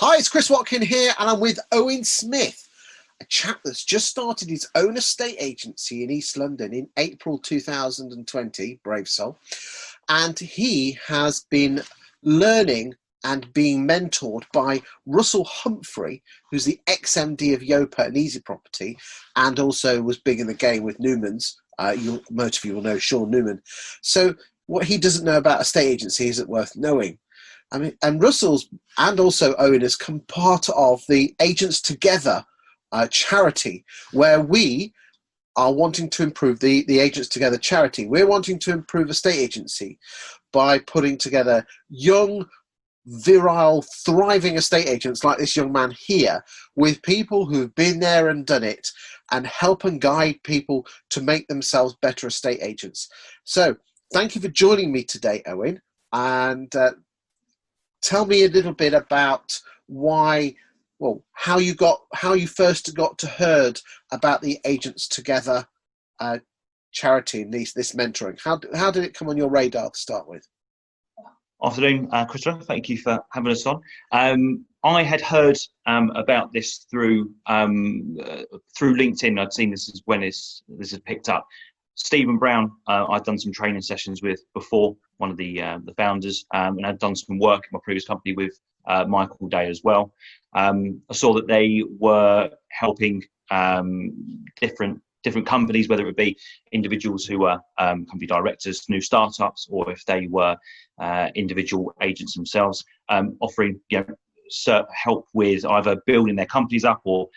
Hi, it's Chris Watkin here, and I'm with Owen Smith, a chap that's just started his own estate agency in East London in April 2020, brave soul. And he has been learning and being mentored by Russell Humphrey, who's the ex-MD of Yopa and Easy Property, and also was big in the game with Newman's. Most of you will know Sean Newman. So what he doesn't know about estate agency isn't worth knowing. I mean, and Russell's and also Owen has come part of the Agents Together charity, where we are wanting to improve the Agents Together charity. We're wanting to improve estate agency by putting together young, virile, thriving estate agents like this young man here, with people who've been there and done it, and help and guide people to make themselves better estate agents. So thank you for joining me today, Owen, and tell me a little bit about how you first got to heard about the Agents Together charity and this mentoring. How did it come on your radar to start with? Afternoon, Christopher. Thank you for having us on. I had heard about this through LinkedIn. I'd seen this is when this has picked up. Stephen Brown, I'd done some training sessions with before, one of the founders, and I'd done some work in my previous company with Michael Day as well. I saw that they were helping different companies, whether it be individuals who were company directors, new startups, or if they were individual agents themselves, offering help with either building their companies up or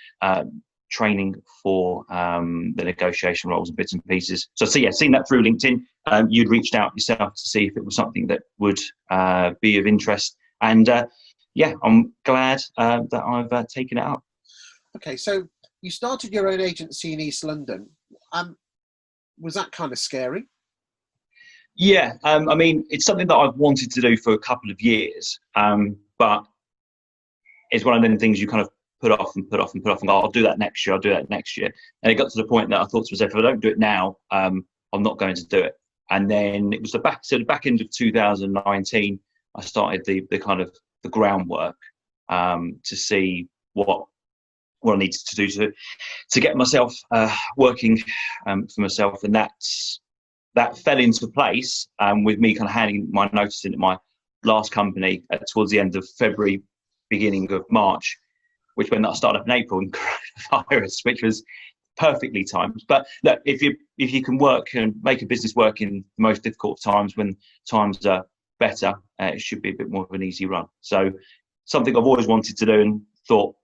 training for the negotiation roles and bits and pieces. So yeah, seeing that through LinkedIn, you'd reached out yourself to see if it was something that would be of interest. And I'm glad that I've taken it up. Okay, so you started your own agency in East London. Was that kind of scary? Yeah, I mean, it's something that I've wanted to do for a couple of years, but it's one of them things you kind of put off and go, I'll do that next year, And it got to the point that I thought to myself, if I don't do it now, I'm not going to do it. And then it was the back end of 2019, I started the groundwork to see what I needed to do to get myself working for myself. And that fell into place with me kind of handing my notice in at my last company towards the end of February, beginning of March, which when I started up in April in coronavirus, which was perfectly timed. But look, if you can work and make a business work in the most difficult times, when times are better, it should be a bit more of an easy run. So something I've always wanted to do and thought,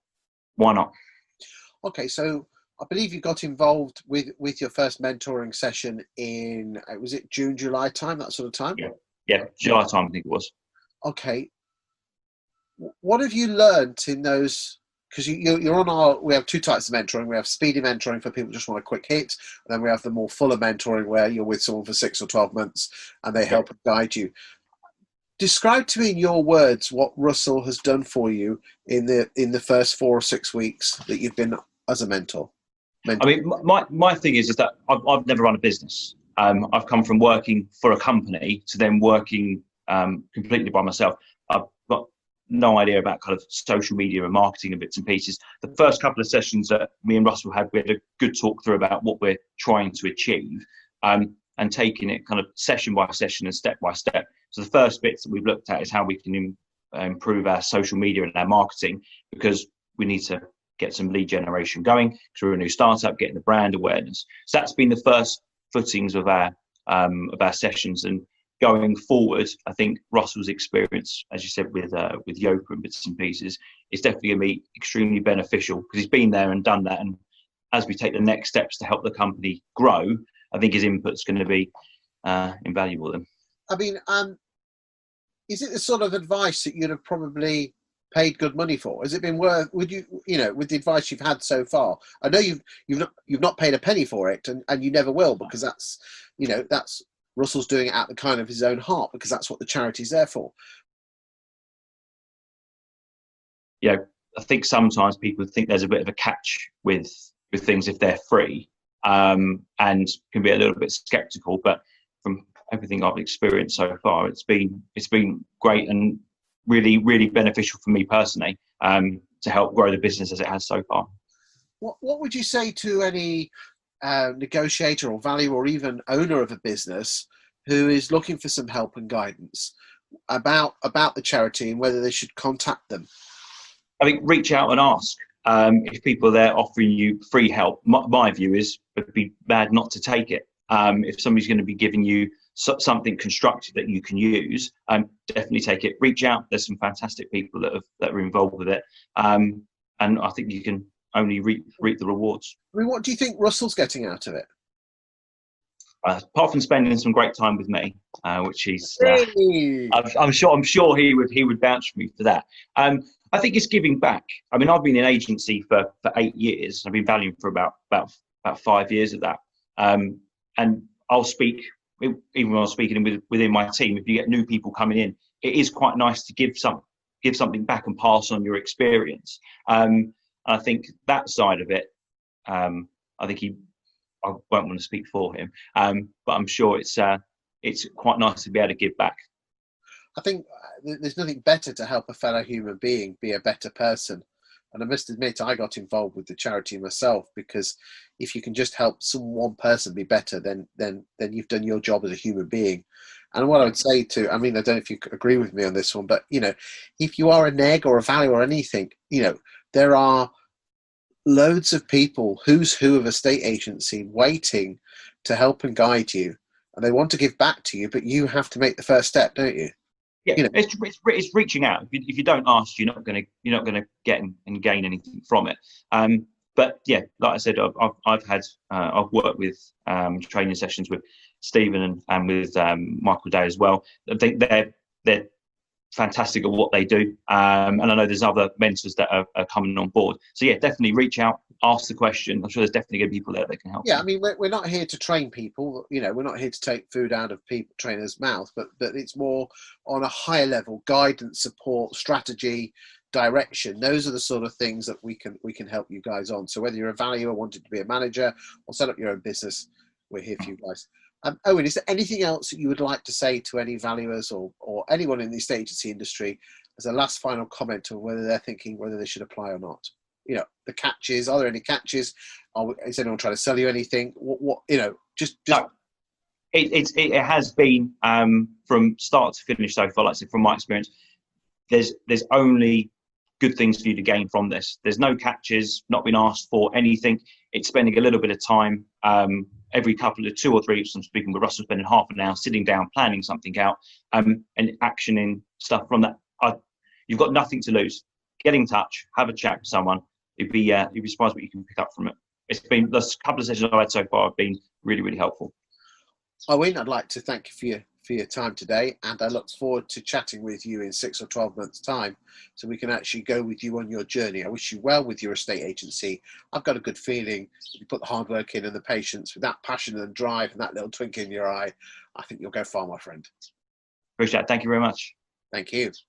why not? Okay, so I believe you got involved with your first mentoring session in, was it June, July time, that sort of time? Yeah, July time I think it was. Okay. What have you learned in those? Because you're on we have two types of mentoring. We have speedy mentoring for people who just want a quick hit, and then we have the more fuller mentoring where you're with someone for 6 or 12 months and they help guide you. Describe to me in your words what Russell has done for you in the first 4 or 6 weeks that you've been as a mentor. I mean, my thing is that I've never run a business. I've come from working for a company to then working completely by myself. I've got no idea about kind of social media and marketing and bits and pieces. The first couple of sessions that me and Russell had, we had a good talk through about what we're trying to achieve, and taking it kind of session by session and step by step. So the first bits that we've looked at is how we can improve our social media and our marketing, because we need to get some lead generation going through a new startup, getting the brand awareness. So that's been the first footings of our sessions. And going forward, I think Russell's experience, as you said, with Yopa and bits and pieces, is definitely going to be extremely beneficial, because he's been there and done that. And as we take the next steps to help the company grow, I think his input's going to be invaluable then. I mean, is it the sort of advice that you'd have probably paid good money for? Has it been worth? Would you with the advice you've had so far? I know you've not paid a penny for it, and you never will, because that's Russell's doing it out the kind of his own heart, because that's what the charity's there for. I think sometimes people think there's a bit of a catch with things if they're free, and can be a little bit skeptical. But from everything I've experienced so far, it's been great. And really, really beneficial for me personally, to help grow the business as it has so far. What would you say to any negotiator or value or even owner of a business who is looking for some help and guidance about the charity and whether they should contact them? I think reach out and ask. If people are there offering you free help, my view is it'd be bad not to take it. If somebody's going to be giving you something constructive that you can use, definitely take it. Reach out. There's some fantastic people that are involved with it, and I think you can only reap the rewards. I mean, what do you think Russell's getting out of it? Apart from spending some great time with me, which he's, Hey. I'm sure he would vouch for me for that. I think it's giving back. I mean, I've been in agency for 8 years. I've been valued for about 5 years of that. And I'll speak, even when I'm speaking within my team, if you get new people coming in, it is quite nice to give something back and pass on your experience. I think that side of it, I think I won't want to speak for him, but I'm sure it's quite nice to be able to give back. I think there's nothing better to help a fellow human being be a better person. And I must admit, I got involved with the charity myself, because if you can just help one person be better, then you've done your job as a human being. And what I would say I mean, I don't know if you agree with me on this one, but, if you are a neg or a value or anything, there are loads of people, who's who of a state agency, waiting to help and guide you. And they want to give back to you, but you have to make the first step, don't you? Yeah, it's reaching out. If you don't ask, you're not gonna get and gain anything from it. But yeah, like I said, I've worked with training sessions with Stephen and with Michael Day as well. I think they're fantastic at what they do, and I know there's other mentors that are coming on board. So yeah, definitely reach out, ask the question. I'm sure there's definitely going to be people there that can help. Yeah, I mean, we're not here to train people. We're not here to take food out of trainers' mouth, but it's more on a higher level: guidance, support, strategy, direction. Those are the sort of things that we can help you guys on. So whether you're a valuer, wanting to be a manager, or set up your own business, we're here for you guys. Owen, is there anything else that you would like to say to any valuers or anyone in the estate agency industry as a last final comment on whether they're thinking whether they should apply or not? The catches. Are there any catches? Is anyone trying to sell you anything? Just no. It has been from start to finish so far. Like I said, from my experience, there's only good things for you to gain from this. There's no catches, not been asked for anything. It's spending a little bit of time every couple of 2 or 3 weeks. I'm speaking with Russell, spending half an hour sitting down, planning something out, and actioning stuff from that. You've got nothing to lose. Get in touch, have a chat with someone. You'd be surprised what you can pick up from it. It's been the couple of sessions I've had so far have been really, really helpful. Owen, I'd like to thank you for your time today, and I look forward to chatting with you in 6 or 12 months' time, so we can actually go with you on your journey. I wish you well with your estate agency. I've got a good feeling if you put the hard work in and the patience with that passion and drive and that little twinkle in your eye, I think you'll go far, my friend. Appreciate it. Thank you very much. Thank you.